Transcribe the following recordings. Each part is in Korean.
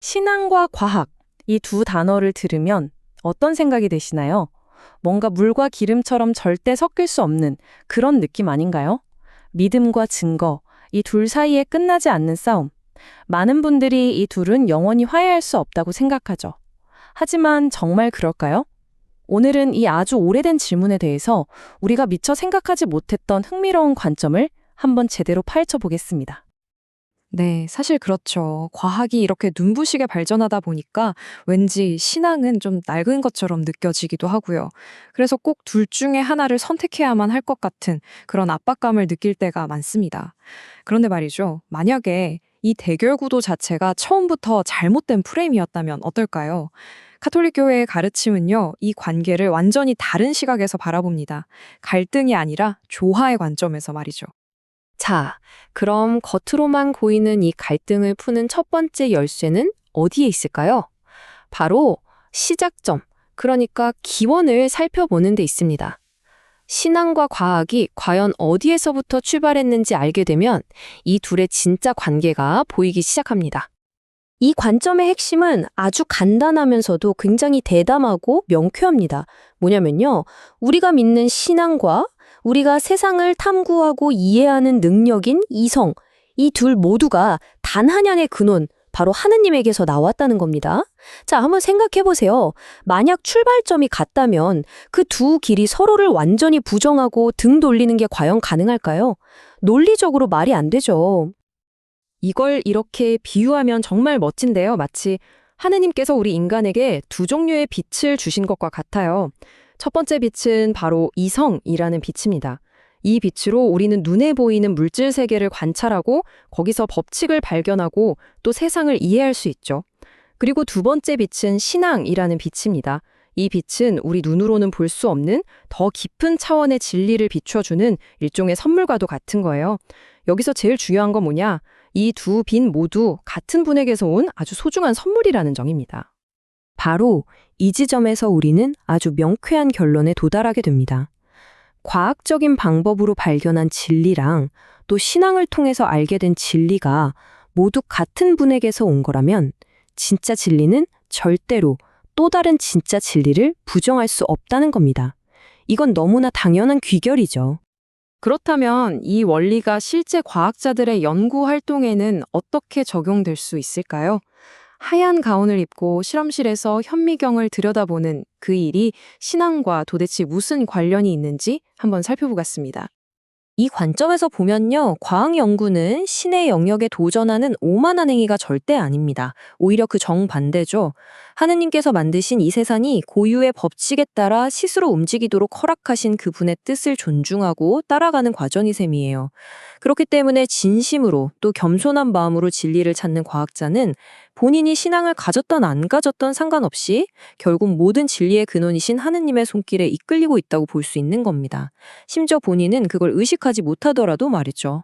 신앙과 과학, 이 두 단어를 들으면 어떤 생각이 드시나요? 뭔가 물과 기름처럼 절대 섞일 수 없는 그런 느낌 아닌가요? 믿음과 증거, 이 둘 사이에 끝나지 않는 싸움. 많은 분들이 이 둘은 영원히 화해할 수 없다고 생각하죠. 하지만 정말 그럴까요? 오늘은 이 아주 오래된 질문에 대해서 우리가 미처 생각하지 못했던 흥미로운 관점을 한번 제대로 파헤쳐 보겠습니다. 네, 사실 그렇죠. 과학이 이렇게 눈부시게 발전하다 보니까 왠지 신앙은 좀 낡은 것처럼 느껴지기도 하고요. 그래서 꼭 둘 중에 하나를 선택해야만 할 것 같은 그런 압박감을 느낄 때가 많습니다. 그런데 말이죠. 만약에 이 대결 구도 자체가 처음부터 잘못된 프레임이었다면 어떨까요? 카톨릭 교회의 가르침은요, 이 관계를 완전히 다른 시각에서 바라봅니다. 갈등이 아니라 조화의 관점에서 말이죠. 자, 그럼 겉으로만 보이는 이 갈등을 푸는 첫 번째 열쇠는 어디에 있을까요? 바로 시작점, 그러니까 기원을 살펴보는 데 있습니다. 신앙과 과학이 과연 어디에서부터 출발했는지 알게 되면 이 둘의 진짜 관계가 보이기 시작합니다. 이 관점의 핵심은 아주 간단하면서도 굉장히 대담하고 명쾌합니다. 뭐냐면요, 우리가 믿는 신앙과 우리가 세상을 탐구하고 이해하는 능력인 이성, 이 둘 모두가 단 하나의 근원, 바로 하느님에게서 나왔다는 겁니다. 자, 한번 생각해 보세요. 만약 출발점이 같다면 그 두 길이 서로를 완전히 부정하고 등 돌리는 게 과연 가능할까요? 논리적으로 말이 안 되죠. 이걸 이렇게 비유하면 정말 멋진데요. 마치 하느님께서 우리 인간에게 두 종류의 빛을 주신 것과 같아요. 첫 번째 빛은 바로 이성이라는 빛입니다. 이 빛으로 우리는 눈에 보이는 물질 세계를 관찰하고 거기서 법칙을 발견하고 또 세상을 이해할 수 있죠. 그리고 두 번째 빛은 신앙이라는 빛입니다. 이 빛은 우리 눈으로는 볼 수 없는 더 깊은 차원의 진리를 비춰주는 일종의 선물과도 같은 거예요. 여기서 제일 중요한 건 뭐냐? 이 두 빛 모두 같은 분에게서 온 아주 소중한 선물이라는 점입니다. 바로 이 지점에서 우리는 아주 명쾌한 결론에 도달하게 됩니다. 과학적인 방법으로 발견한 진리랑 또 신앙을 통해서 알게 된 진리가 모두 같은 분에게서 온 거라면 진짜 진리는 절대로 또 다른 진짜 진리를 부정할 수 없다는 겁니다. 이건 너무나 당연한 귀결이죠. 그렇다면 이 원리가 실제 과학자들의 연구 활동에는 어떻게 적용될 수 있을까요? 하얀 가운을 입고 실험실에서 현미경을 들여다보는 그 일이 신앙과 도대체 무슨 관련이 있는지 한번 살펴보겠습니다. 이 관점에서 보면요, 과학 연구는 신의 영역에 도전하는 오만한 행위가 절대 아닙니다. 오히려 그 정반대죠. 하느님께서 만드신 이 세상이 고유의 법칙에 따라 스스로 움직이도록 허락하신 그분의 뜻을 존중하고 따라가는 과정이 셈이에요. 그렇기 때문에 진심으로 또 겸손한 마음으로 진리를 찾는 과학자는 본인이 신앙을 가졌던 안 가졌던 상관없이 결국 모든 진리의 근원이신 하느님의 손길에 이끌리고 있다고 볼 수 있는 겁니다. 심지어 본인은 그걸 의식하지 못하더라도 말이죠.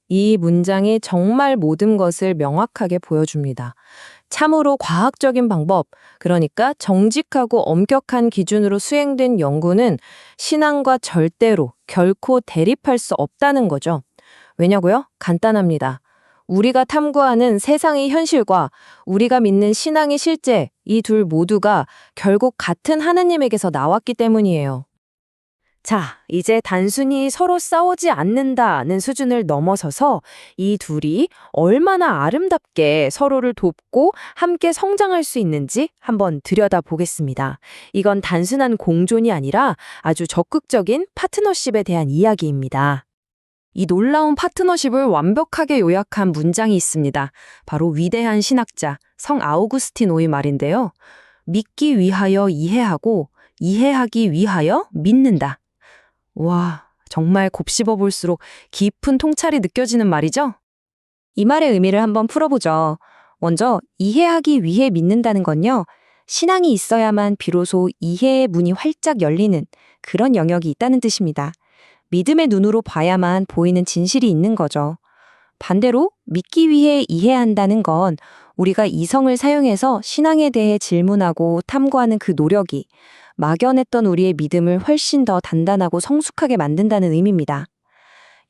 이 문장이 정말 모든 것을 명확하게 보여줍니다. 참으로 과학적인 방법, 그러니까 정직하고 엄격한 기준으로 수행된 연구는 신앙과 절대로 결코 대립할 수 없다는 거죠. 왜냐고요? 간단합니다. 우리가 탐구하는 세상의 현실과 우리가 믿는 신앙의 실제, 이 둘 모두가 결국 같은 하느님에게서 나왔기 때문이에요. 자, 이제 단순히 서로 싸우지 않는다는 수준을 넘어서서 이 둘이 얼마나 아름답게 서로를 돕고 함께 성장할 수 있는지 한번 들여다보겠습니다. 이건 단순한 공존이 아니라 아주 적극적인 파트너십에 대한 이야기입니다. 이 놀라운 파트너십을 완벽하게 요약한 문장이 있습니다. 바로 위대한 신학자 성 아우구스티노의 말인데요. 믿기 위하여 이해하고 이해하기 위하여 믿는다. 와, 정말 곱씹어 볼수록 깊은 통찰이 느껴지는 말이죠? 이 말의 의미를 한번 풀어보죠. 먼저 이해하기 위해 믿는다는 건요, 신앙이 있어야만 비로소 이해의 문이 활짝 열리는 그런 영역이 있다는 뜻입니다. 믿음의 눈으로 봐야만 보이는 진실이 있는 거죠. 반대로 믿기 위해 이해한다는 건 우리가 이성을 사용해서 신앙에 대해 질문하고 탐구하는 그 노력이 막연했던 우리의 믿음을 훨씬 더 단단하고 성숙하게 만든다는 의미입니다.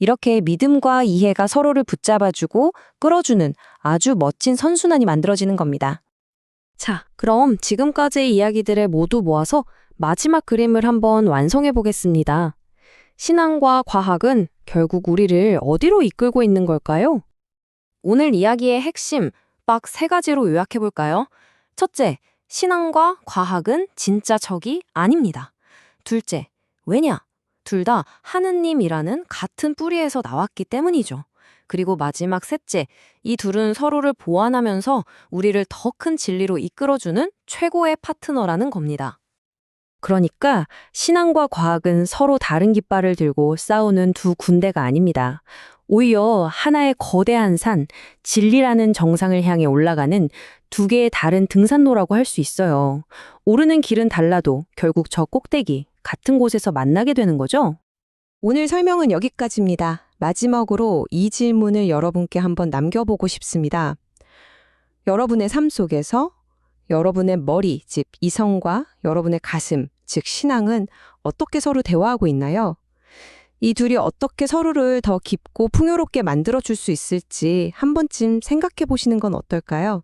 이렇게 믿음과 이해가 서로를 붙잡아주고 끌어주는 아주 멋진 선순환이 만들어지는 겁니다. 자, 그럼 지금까지의 이야기들을 모두 모아서 마지막 그림을 한번 완성해 보겠습니다. 신앙과 과학은 결국 우리를 어디로 이끌고 있는 걸까요? 오늘 이야기의 핵심 딱 3가지로 요약해 볼까요? 첫째, 신앙과 과학은 진짜 적이 아닙니다. 둘째, 왜냐? 둘 다 하느님이라는 같은 뿌리에서 나왔기 때문이죠. 그리고 마지막 셋째, 이 둘은 서로를 보완하면서 우리를 더 큰 진리로 이끌어주는 최고의 파트너라는 겁니다. 그러니까 신앙과 과학은 서로 다른 깃발을 들고 싸우는 두 군대가 아닙니다. 오히려 하나의 거대한 산, 진리라는 정상을 향해 올라가는 두 개의 다른 등산로라고 할 수 있어요. 오르는 길은 달라도 결국 저 꼭대기, 같은 곳에서 만나게 되는 거죠. 오늘 설명은 여기까지입니다. 마지막으로 이 질문을 여러분께 한번 남겨보고 싶습니다. 여러분의 삶 속에서 여러분의 머리, 즉 이성과 여러분의 가슴, 즉 신앙은 어떻게 서로 대화하고 있나요? 이 둘이 어떻게 서로를 더 깊고 풍요롭게 만들어줄 수 있을지 한 번쯤 생각해 보시는 건 어떨까요?